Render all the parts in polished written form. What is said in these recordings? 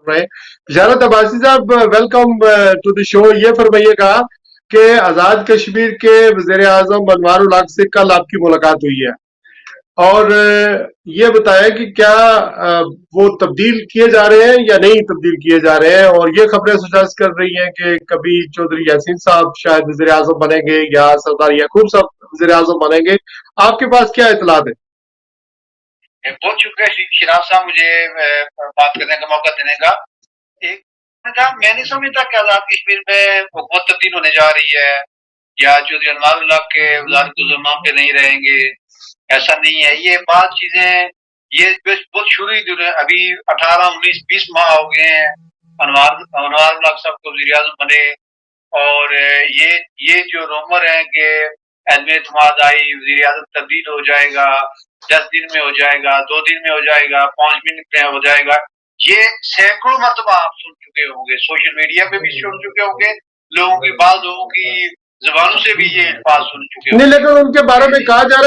رہے ہیں۔ بشارت عباسی صاحب ویلکم ٹو دی شو۔ یہ فرمائیے گا کہ آزاد کشمیر کے وزیر اعظم انوار الحق سے کل آپ کی ملاقات ہوئی ہے، اور یہ بتائیں کہ کیا وہ تبدیل کیے جا رہے ہیں یا نہیں تبدیل کیے جا رہے ہیں، اور یہ خبریں سجیسٹ کر رہی ہیں کہ کبھی چودھری یاسین صاحب شاید وزیر اعظم بنیں گے یا سردار یعقوب صاحب وزیر اعظم بنیں گے۔ آپ کے پاس کیا اطلاعات ہے؟ بہت شکریہ شراف صاحب مجھے بات کرنے کا موقع دینے کا۔ ایک میں نہیں سمجھتا کہ آزاد کشمیر میں حکومت تبدیل ہونے جا رہی ہے یا چودھری انوار الحق کے وزارت الزامہ پہ نہیں رہیں گے، ایسا نہیں ہے۔ یہ بات چیزیں یہ بہت شروع ہی ابھی 18 19 20 ماہ ہو گئے ہیں انوار الحق صاحب کو وزیر اعظم بنے، اور یہ جو رومر ہے کہ عدم اعتماد آئی، وزیر اعظم تبدیل ہو جائے گا، 10 دن میں ہو جائے گا، 2 دن میں ہو جائے گا، 5 منٹ میں ہو جائے گا، یہ سینکڑوں مرتبہ آپ سن چکے ہوں گے، سوشل میڈیا پہ بھی سن چکے ہوں گے، بعض لوگوں کی زبانوں سے بھی یہ الفاظ سن چکے ہوں گے۔ نہیں، لیکن ان کے بارے میں کہا جا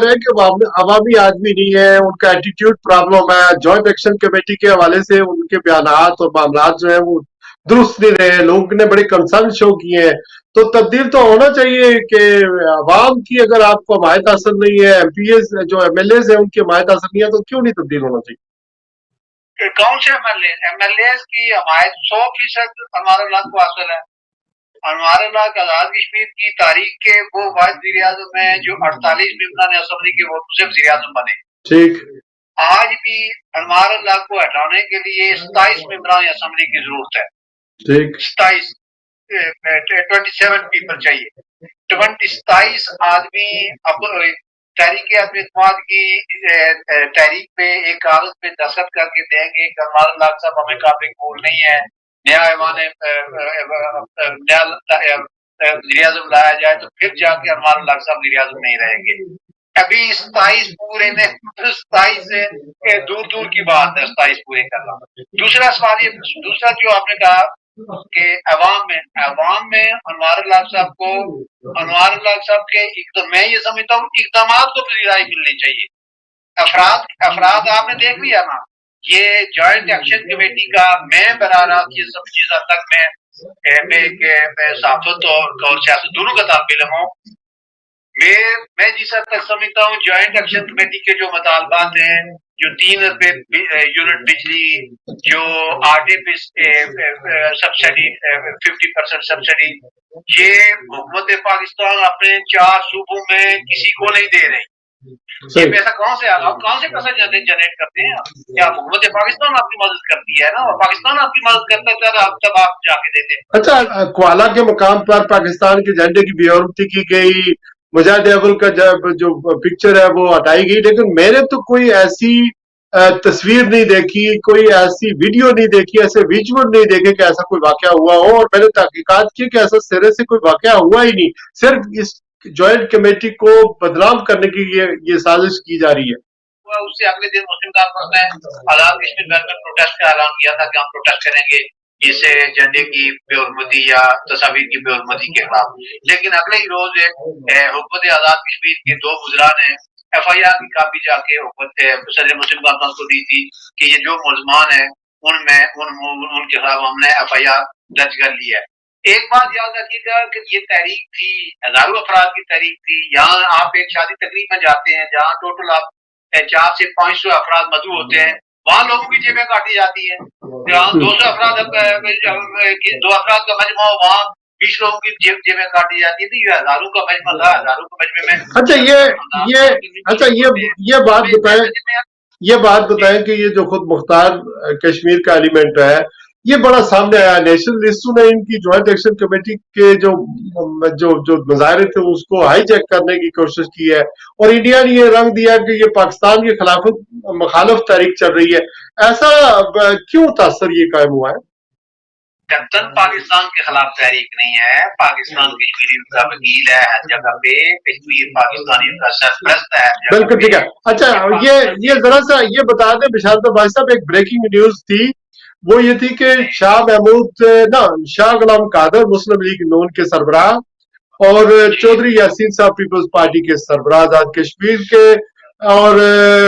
رہا ہے کہ وہ عوامی آدمی نہیں ہے، ان کا ایٹیٹیوڈ پرابلم ہے، جوائنٹ ایکشن کمیٹی کے حوالے سے ان کے بیانات اور معاملات جو ہیں وہ درست نہیں رہے، لوگوں نے بڑے کنسرن شو کیے ہیں۔ تو تبدیل تو ہونا چاہیے کہ عوام کی اگر آپ کو حمایت حاصل نہیں ہے، ایم پی ایز جو ایم ایل ایز ہیں ان کی حمایت حاصل نہیں ہے، تو کیوں نہیں تبدیل ہونا چاہیے؟ کون سے ایم ایل ایز کی حمایت 100% انوار الحق کو حاصل ہے؟ انوار الحق آزاد کشمیر کی تاریخ کے وہ واحد وزیر اعظم ہیں جو 48 ممبران اسمبلی کے ووٹوں سے وزیر اعظم بنے۔ ٹھیک، آج بھی انوار الحق کو ہٹانے کے لیے 27 ممبران اسمبلی کی ضرورت ہے۔ ٹھیک، 27 پیپل چاہیے، 27 آدمی تحریک عدم اعتماد کی تحریک پہ ایک کاغذ پہ دستخط کر کے دیں گے کہ انوار الحق صاحب ہمیں قابل قبول نہیں ہے، نیا وزیر اعظم لایا جائے، تو پھر جا کے انوار الحق صاحب وزیر اعظم نہیں رہیں گے۔ ابھی 27 پورے نے 27 سے دور دور کی بات ہے 27 پورے کرنا۔ دوسرا سوال یہ، دوسرا جو آپ نے کہا کہ عوام میں انوار الحق صاحب کے میں یہ سمجھتا ہوں اقدامات کو پذیرائی ملنی چاہیے۔ افراد آپ نے دیکھ لیا نا، یہ جوائنٹ ایکشن کمیٹی کا میں براہ راست یہ سب چیز حد تک میں صحافت اور سیاست دونوں کا طالب علم ہوں، میں جس حد تک سمجھتا ہوں جوائنٹ ایکشن کمیٹی کے جو مطالبات ہیں، جو 3 روپے یونٹ بجلی، جو آٹے پہ سبسڈی 50% سبسڈی، یہ حکومت پاکستان اپنے 4 صوبوں میں کسی کو نہیں دے رہی۔ یہ پیسہ کہاں سے آگا؟ کہاں سے پیسہ جنریٹ کرتے ہیں؟ کیا حکومت پاکستان آپ کی مدد کرتی ہے نا؟ اور پاکستان آپ کی مدد کرتا ہے تب آپ جا کے دیتے ہیں۔ اچھا، کوالا کے مقام پر پاکستان کے جھنڈے کی بے حرمتی کی گئی، مجاہد اول کا جو پکچر ہے وہ ہٹائی گئی، لیکن میں نے تو کوئی ایسی تصویر نہیں دیکھی، کوئی ایسی ویڈیو نہیں دیکھی، ایسے ویژول نہیں دیکھے کہ ایسا کوئی واقعہ ہوا ہو، اور میں نے تحقیقات کی کہ ایسا سرے سے کوئی واقعہ ہوا ہی نہیں، صرف اس جوائنٹ کمیٹی کو بدنام کرنے کی یہ سازش کی جا رہی ہے۔ اس سے اگلے دن مسلم کانفرنس نے آزاد کشمیر ویلفیئر پروٹیسٹ کا اعلان کیا تھا کہ ہم پروٹیسٹ کریں گے اس جھنڈے کی بے حرمتی یا تصاویر کی بے حرمتی کے خلاف، لیکن اگلے ہی روز حکومت آزاد کشمیر کے 2 وزراء نے ایف آئی آر کی کاپی جا کے صدر مسلم کانفرنس کو دی تھی کہ یہ جو ملزمان ہیں ان کے خلاف ہم نے ایف آئی آر درج کر لی ہے۔ ایک بات یاد رکھیے گا کہ یہ تحریک تھی، ہزاروں افراد کی تحریک تھی۔ یہاں آپ ایک شادی تقریب میں جاتے ہیں جہاں ٹوٹل آپ 400 سے 500 افراد مدعو ہوتے ہیں، وہاں لوگوں کی جیبیں کاٹی جاتی ہیں۔ جہاں 200 افراد 2 افراد کا مجمع ہو، وہاں 20 لوگوں کی جیبیں کاٹی جاتی تھی۔ یہ ہزاروں کا مجمع تھا، ہزاروں کے مجمع میں یہ بات بتائیں کہ یہ جو خود مختار کشمیر کا ایلیمنٹ ہے، یہ بڑا سامنے آیا۔ نیشنلسٹوں نے ان کی جوائنٹ ایکشن کمیٹی کے جو مظاہرے تھے اس کو ہائی جیک کرنے کی کوشش کی ہے، اور انڈیا نے یہ رنگ دیا کہ یہ پاکستان کے خلاف مخالف تحریک چل رہی ہے۔ ایسا کیوں تاثر یہ قائم ہوا ہے؟ کپتن پاکستان کے خلاف تحریک نہیں ہے، پاکستان کشمیری کا وکیل ہے ہر جگہ پہ، کشمیر پاکستانی کا سرپرست ہے۔ بالکل ٹھیک ہے۔ اچھا، یہ ذرا سا یہ بتا دیں بشارت بھائی صاحب، ایک بریکنگ نیوز تھی، وہ یہ تھی کہ شاہ غلام قادر مسلم لیگ نون کے سربراہ اور چودھری یاسین صاحب پیپلز پارٹی کے سربراہ آزاد کشمیر کے اور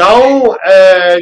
9